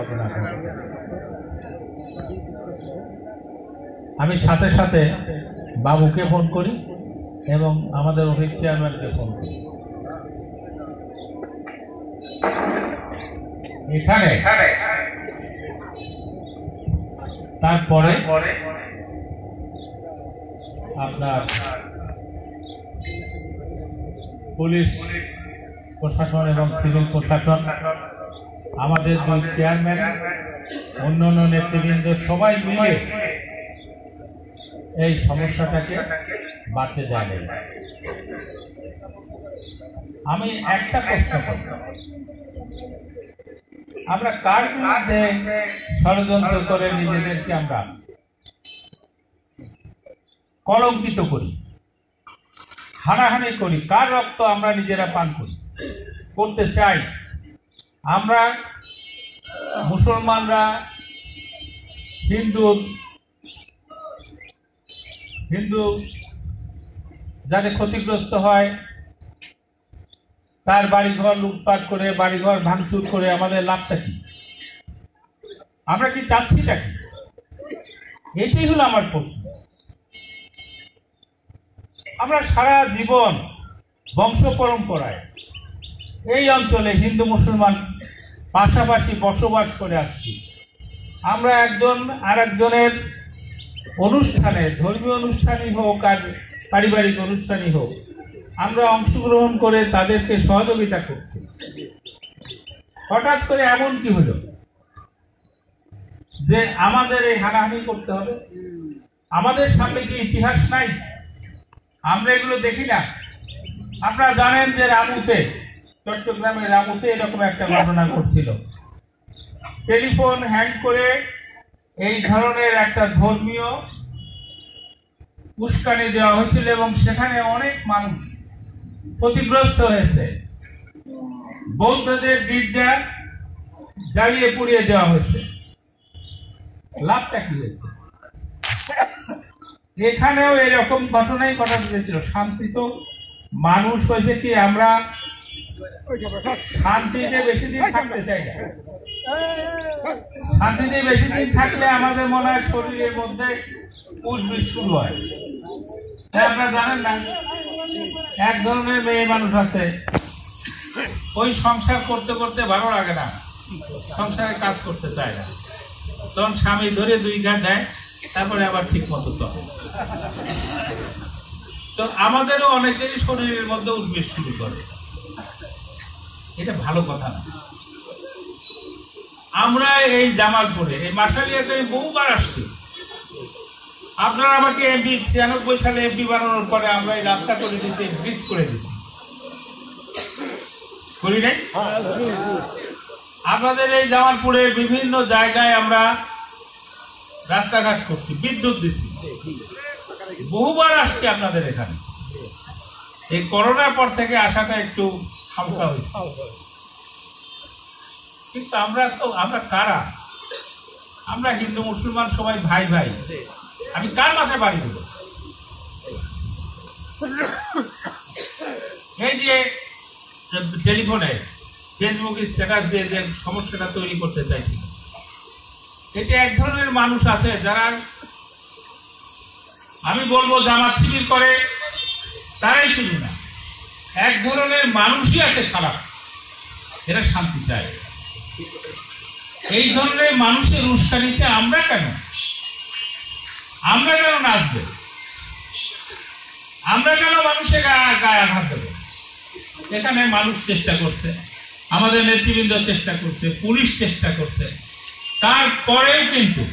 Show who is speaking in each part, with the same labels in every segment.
Speaker 1: ঘটনা ঘটছে। আমি সাথে সাথে বাবুকে ফোন করি এবং আমাদের অফিস চেয়ারম্যানকে ফোন করি। এখানে তারপরে আপনার পুলিশ প্রশাসন এবং সিভিল প্রশাসন, আমাদের দুই চেয়ারম্যান, অন্যান্য নেতৃবৃন্দ সবাই মিলে এই সমস্যাটাকে বাড়তে দেয়। আমি একটা প্রশ্ন করব, আমরা কার বিরুদ্ধে ষড়যন্ত্র করে নিজেদেরকে আমরা কলঙ্কিত করি, হানাহানি করি? কার রক্ত আমরা নিজেরা পান করতে চাই? আমরা মুসলমানরা হিন্দু যাতে ক্ষতিগ্রস্ত হয়, তার বাড়িঘর লুটপাট করে, বাড়িঘর ভাঙচুর করে আমাদের লাভটা কি? আমরা কি চাচ্ছিটা কি? এটাই হলো আমার প্রশ্ন। আমরা সারা জীবন বংশ পরম্পরায় এই অঞ্চলে হিন্দু মুসলমান পাশাপাশি বসবাস করে আসছি। আমরা একজন আর একজনের অনুষ্ঠানে, ধর্মীয় অনুষ্ঠানই হোক আর পারিবারিক অনুষ্ঠানই হোক, আমরা অংশগ্রহণ করে তাদেরকে সহযোগিতা করছি। হঠাৎ করে এমন কি হলো যে আমাদের এই হানাহানি করতে হবে? আমাদের সামনে কি ইতিহাস নাই? আমরা এগুলো দেখি না? আপনারা জানেন যে রামুতে, চট্টগ্রামের রামুতে এরকম একটা ঘটনা ঘটছিল। টেলিফোন হ্যাং করে এই ধরনের একটা ধর্মীয় উস্কানি দেওয়া হয়েছিল এবং সেখানে অনেক মানুষ ক্ষতিগ্রস্ত হয়েছে। বৌদ্ধদের গির্জা জ্বালিয়ে পুড়িয়ে দেওয়া হয়েছে। লাভটা কি হয়েছে? এখানেও এরকম ঘটনাই ঘটাতে চেয়েছিল। শান্তি তো মানুষ হয়েছে কি, আমরা শান্তিতে বেশি দিন থাকতে চাই না। শান্তিতে বেশি দিন থাকলে আমাদের মনে হয় শরীরের মধ্যে উদ্ভিদ শুরু হয়। আপনারা জানেন না, এক ধরনের মেয়ে মানুষ আছে, ওই সংসার করতে করতে ভালো লাগে না, সংসারে কাজ করতে চায় না, তখন স্বামী ধরে দুই ঘা দেয়, তারপরে আবার ঠিক মতো চলে। তো আমাদেরও অনেকেরই শরীরের মধ্যে উদ্ভিদ শুরু করে। এটা ভালো কথা না। আমরা এই জামালপুরে, এই মাসালিয়াতে বহুবার আসছি। আপনারা আমাকে এমপি 96 সালে এমপি বানানোর পরে আমরা এই রাস্তা করে দিতে, ব্রিজ করে দিচ্ছি, করি নাই? আপনাদের এই জামালপুরের বিভিন্ন জায়গায় আমরা রাস্তাঘাট করছি, বিদ্যুৎ দিচ্ছি, বহুবার আসছি আপনাদের এখানে। এই করোনার পর থেকে আসাটা একটু হালকা হয়েছে, কিন্তু আমরা কারা? আমরা হিন্দু মুসলমান সবাই ভাই ভাই। আমি কার মাথায় বাড়ি দেব? এই যে টেলিফোনে ফেসবুকে স্ট্যাটাস দিয়ে যে সমস্যাটা তৈরি করতে চাইছিল, এটা এক ধরনের মানুষ আছে যারা, আমি বলবো জামাত শিবির করে তারাই শুধু না, এক ধরনের মানুষই আছে খারাপ, এরা শান্তি চায়। এই ধরনের মানুষের উস্কানিতে আমরা কেন নাচবে? আমরা কেন মানুষের গায়ে আঘাত দেব? এখানে মানুষ চেষ্টা করছে, আমাদের নেতৃবৃন্দ চেষ্টা করছে, পুলিশ চেষ্টা করছে, তারপরেও কিন্তু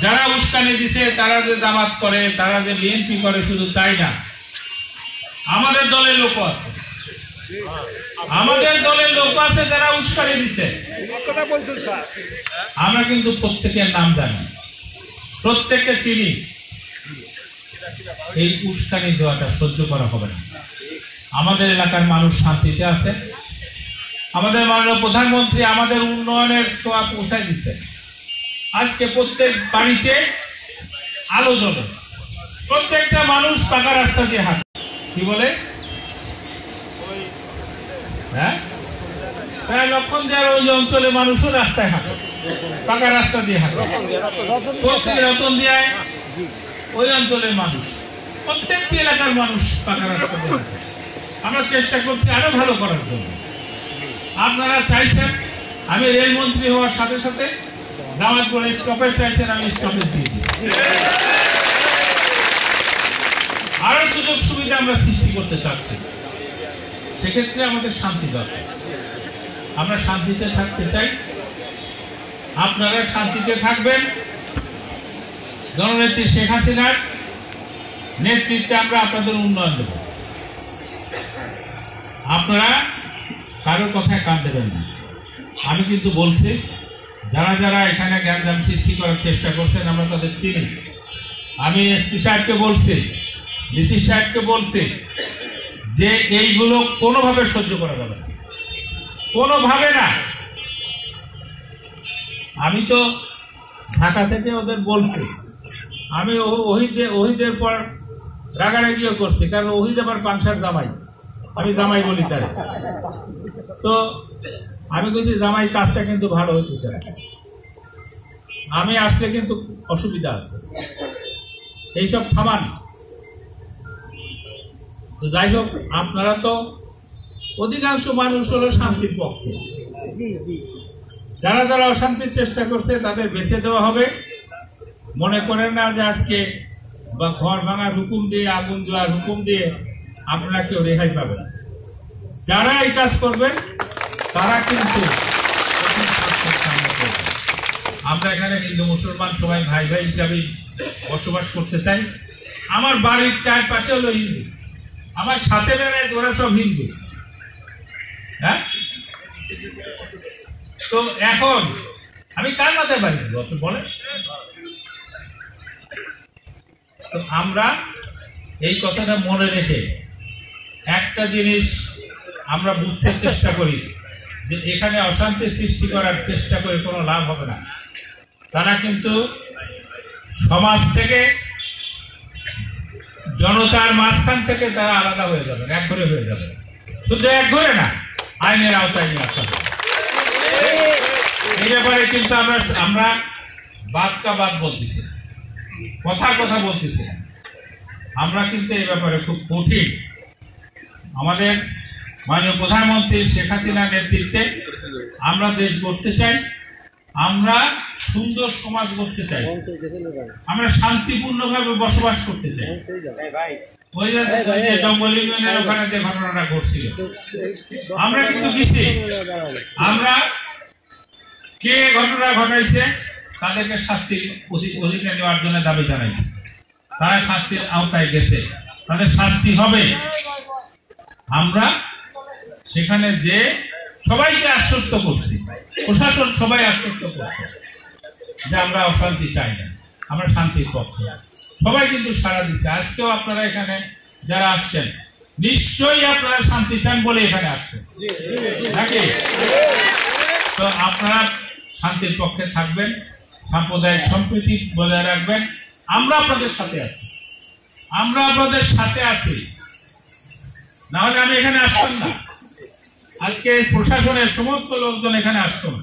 Speaker 1: যারা উস্কানি দিছে, তারা যে জামাত করে, তারা যে বিএনপি করে, শুধু তাই না, আমাদের দলের লোক আছে, যারা উস্কানি দিছে। আমরা কিন্তু প্রত্যেকের নাম জানি, প্রত্যেককে চিনি। এই উস্কানি দেওয়াটা সহ্য করা হবে না। আমাদের এলাকার মানুষ শান্তিতে আছে। আমাদের মাননীয় প্রধানমন্ত্রী আমাদের উন্নয়নের ছোঁয়া পৌঁছায় দিচ্ছে। আজকে প্রত্যেক বাড়িতে আলো জ্বলে, প্রত্যেকটা মানুষ পাকা রাস্তা দিয়ে হাঁটে। কি বলে? হ্যাঁ, প্রায় লক্ষণ দেওয়ার ওই অঞ্চলে মানুষও রাস্তায় হাঁটে, পাকা রাস্তা দিয়ে হাঁটে। রতন দিয়ায় ওই অঞ্চলের মানুষ, প্রত্যেকটি এলাকার মানুষ পাকা রাস্তা দিয়ে হাঁটে। আমরা চেষ্টা করছি আরো ভালো করার জন্য। আপনারা চাইছেন আমি রেলমন্ত্রী হওয়ার সাথে সাথে জামালপুরে স্টপেজ চাইছেন, আমি স্টপেজ দিয়ে দিই। আরো সুযোগ সুবিধা আমরা সৃষ্টি করতে চাচ্ছি। সেক্ষেত্রে আমাদের শান্তি দরকার। আমরা শান্তিতে থাকতে চাই, আপনারা শান্তিতে থাকবেন। জননেত্রী শেখ হাসিনার নেতৃত্বে আমরা আপনাদের উন্নয়ন দেব। আপনারা কারোর কথায় কান দেবেন না। আমি কিন্তু বলছি, যারা যারা এখানে জ্ঞানদান সৃষ্টি করার চেষ্টা করছেন আমরা তাদের চিনি। আমি এসপি সাহেবকে বলছি, ডিসি সাহেবকে বলছি যে এইগুলো কোনোভাবে সহ্য করা যাবে না, কোনোভাবে না। আমি তো ঢাকা থেকে ওদের বলছি, আমি ওহিদের পর রাগারাগিও করছি, কারণ ওহিদ আবার পাংশার জামাই, আমি জামাই বলি তার। তো আমি বলছি জামাই কাজটা কিন্তু ভালো হইতে চায়, আমি আসলে কিন্তু অসুবিধা আছে, এইসব থামান। তো যাই হোক, আপনারা তো অধিকাংশ মানুষ হলো শান্তির পক্ষে। যারা যারা অশান্তির চেষ্টা করছে তাদের বেছে দেওয়া হবে। মনে করেন না যে আজকে বা ঘর ভাঙার হুকুম দিয়ে, আগুন দেওয়ার হুকুম দিয়ে আপনারা কেউ রেহাই পাবেন। যারা এই কাজ করবেন তারা কিন্তু আমরা এখানে হিন্দু মুসলমান সবাই ভাই ভাই হিসাবে বসবাস করতে চাই। আমার বাড়ির চারপাশে হলো হিন্দু, আমার সাথে বেড়ায় ওরা সব হিন্দু। হ্যাঁ, তো এখন আমি কার মাথায় বাড়ি বলে? তো আমরা এই কথাটা মনে রেখে একটা জিনিস আমরা বুঝতে চেষ্টা করি যে এখানে অশান্তি সৃষ্টি করার চেষ্টা করে কোনো লাভ হবে না। তারা কিন্তু সমাজ থেকে, জনতার মাঝখান থেকে তারা আলাদা হয়ে যাবে, একঘরে হয়ে যাবে। শুধু একঘরে না, আইনের আওতায় নিয়ে আসা হবে। এই ব্যাপারে কিন্তু আমরা বাদ কা বাদ বলতেছি, কথার কথা বলতেছি। আমরা কিন্তু এই ব্যাপারে খুব কঠিন। আমাদের মাননীয় প্রধানমন্ত্রী শেখ হাসিনার নেতৃত্বে আমরা দেশ গড়তে চাই, আমরা সুন্দর সমাজ গড়তে চাই, আমরা শান্তিপূর্ণভাবে বসবাস করতে চাই। ওই যে জঙ্গল ইউনিয়নের ওখানে যে ঘটনাটা ঘটছিল, আমরা কিন্তু গেছি, আমরা কে ঘটনা ঘটাইছে তাদেরকে শাস্তির অধিকার নেওয়ার জন্য দাবি জানাইছি। তারা শাস্তির আওতায় গেছে, তাদের শাস্তি হবে। আমরা সেখানে যে সবাইকে আশ্বস্ত করছি, প্রশাসন সবাই আশ্বস্ত করছে যে আমরা অশান্তি চাই না, আমরা শান্তির পক্ষে। সবাই কিন্তু সাড়া দিচ্ছে। আজকেও আপনারা এখানে যারা আসছেন নিশ্চয়ই আপনারা শান্তি চান বলে এখানে আসছেন নাকি? তো আপনারা শান্তির পক্ষে থাকবেন, সাম্প্রদায়িক সম্প্রীতি বজায় রাখবেন। আমরা আপনাদের সাথে আছি, আমরা আপনাদের সাথে আছি, না হলে আমি এখানে আসতাম না। আজকে প্রশাসনের সমস্ত লোকজন এখানে আসতাম।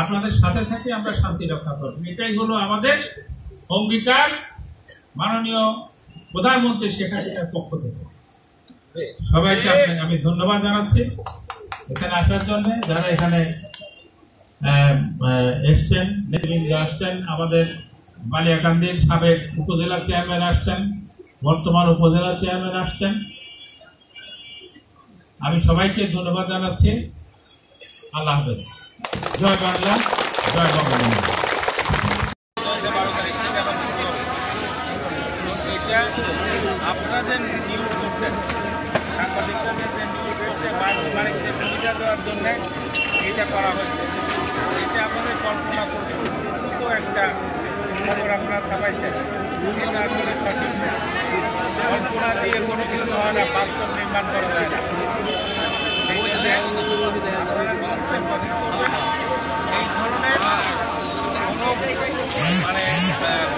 Speaker 1: আপনাদের সাথে থেকে আমরা শান্তি রক্ষা করব, এটাই হলো আমাদের অঙ্গীকার মাননীয় প্রধানমন্ত্রী শেখ হাসিনার পক্ষ থেকে। সবাইকে আমি ধন্যবাদ জানাচ্ছি এখানে আসার জন্য। যারা এখানে এসছেন, নেতৃবৃন্দ আসছেন, আমাদের বালিয়াকান্দির সাবেক উপজেলা চেয়ারম্যান আসছেন, বর্তমান উপজেলা চেয়ারম্যান আসছেন, আমি সবাইকে ধন্যবাদ জানাচ্ছি। আল্লাহ হাফেজ। জয় বাংলা, জয় বঙ্গবন্ধু। আপনাদের নিউজ করতেন, সাংবাদিকদের নিউজ করতে বাড়িতে সুবিধা দেওয়ার জন্য এটা করা হয়েছে। এটা আপনাদের কল্পনা করতে দ্রুত একটা খবর আপনারা ছাপাইছেন, এটা আসলে সঠিক না। কল্পনা দিয়ে কোনো কিছু হয় না, বাস্তব নির্মাণ করা যায় না। এই ধরনের মানে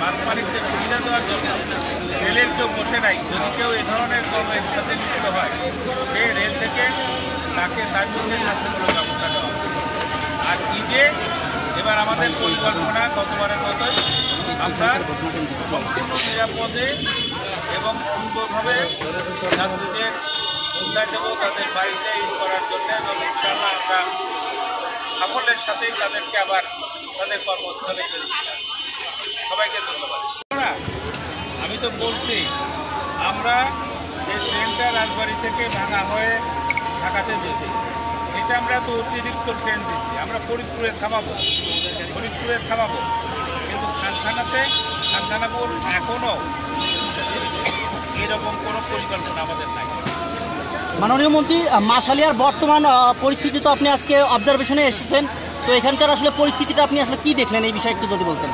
Speaker 1: বাস মালিকদের সুবিধা দেওয়ার জন্য রেলের কেউ বসে নাই। যদি কেউ এই ধরনের কর্মসূচিতে লিপ্ত হয়, সে রেল থেকে তাকে তার জন্য শাস্তিমূলক ব্যবস্থা নেওয়া হবে। আর ঈদে এবার আমাদের পরিকল্পনা গতবারের মতোই আমরা সম্পূর্ণ নিরাপদে এবং সুন্দরভাবে যাত্রীদের পৌঁছায় দেবো তাদের বাড়িতে ঈদ করার জন্য, এবং ইনশাআল্লাহ আমরা সাফল্যের সাথেই তাদেরকে আবার তাদের কর্মস্থলে ফেরত দিতে হবে। সবাইকে ধন্যবাদ। আমি তো বলছি, আমরা যে ট্রেনটা রাজবাড়ী থেকে ভাঙা হয়ে ঢাকাতে যেতে, এটা আমরা তো অতিরিক্ত ট্রেন দিচ্ছি, আমরা ফরিদপুরে থামাবো, কিন্তু খানখানাপুর এখনও এরকম কোনো পরিকল্পনা আমাদের নাই।
Speaker 2: মাননীয় মন্ত্রী, মাশালিয়ার বর্তমান পরিস্থিতি তো আপনি আজকে অবজারভেশনে এসেছেন, তো এখানকার আসলে পরিস্থিতিটা আপনি আসলে কি দেখলেন, এই বিষয়ে একটু যদি বলতেন।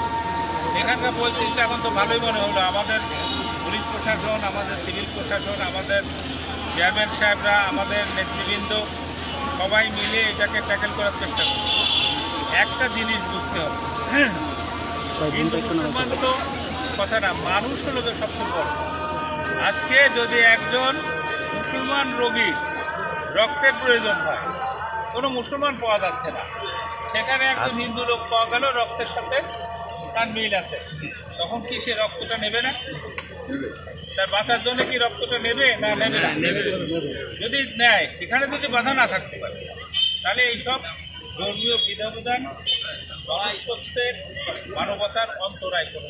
Speaker 1: এখানকার পরিস্থিতিটা এখন তো ভালোই মনে হলো। আমাদের পুলিশ প্রশাসন, আমাদের সিভিল প্রশাসন, আমাদের চেয়ারম্যান সাহেবরা, আমাদের নেতৃবৃন্দ সবাই মিলে এটাকে ট্যাকেল করার চেষ্টা করছে। একটা জিনিস বুঝতে হবে, হিন্দু মুসলমান তো কথা না, মানুষ হলো তো সবচেয়ে বড়। আজকে যদি একজন মুসলমান রোগীর রক্তের প্রয়োজন হয়, কোনো মুসলমান পাওয়া যাচ্ছে না, সেখানে একজন হিন্দু লোক পাওয়া গেল, রক্তের সাথে তার মিল আছে, তখন কি সে রক্তটা নেবে না? তার বাঁচার জন্য কি রক্তটা নেবে না নেবে না? যদি নেয়, সেখানে যদি বাধা না থাকতে পারে, তাহলে এইসব ধর্মীয় বিধাবিধান সত্যের মানবতার অন্তরায় করে।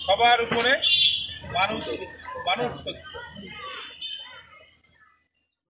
Speaker 1: সবার উপরে মানুষ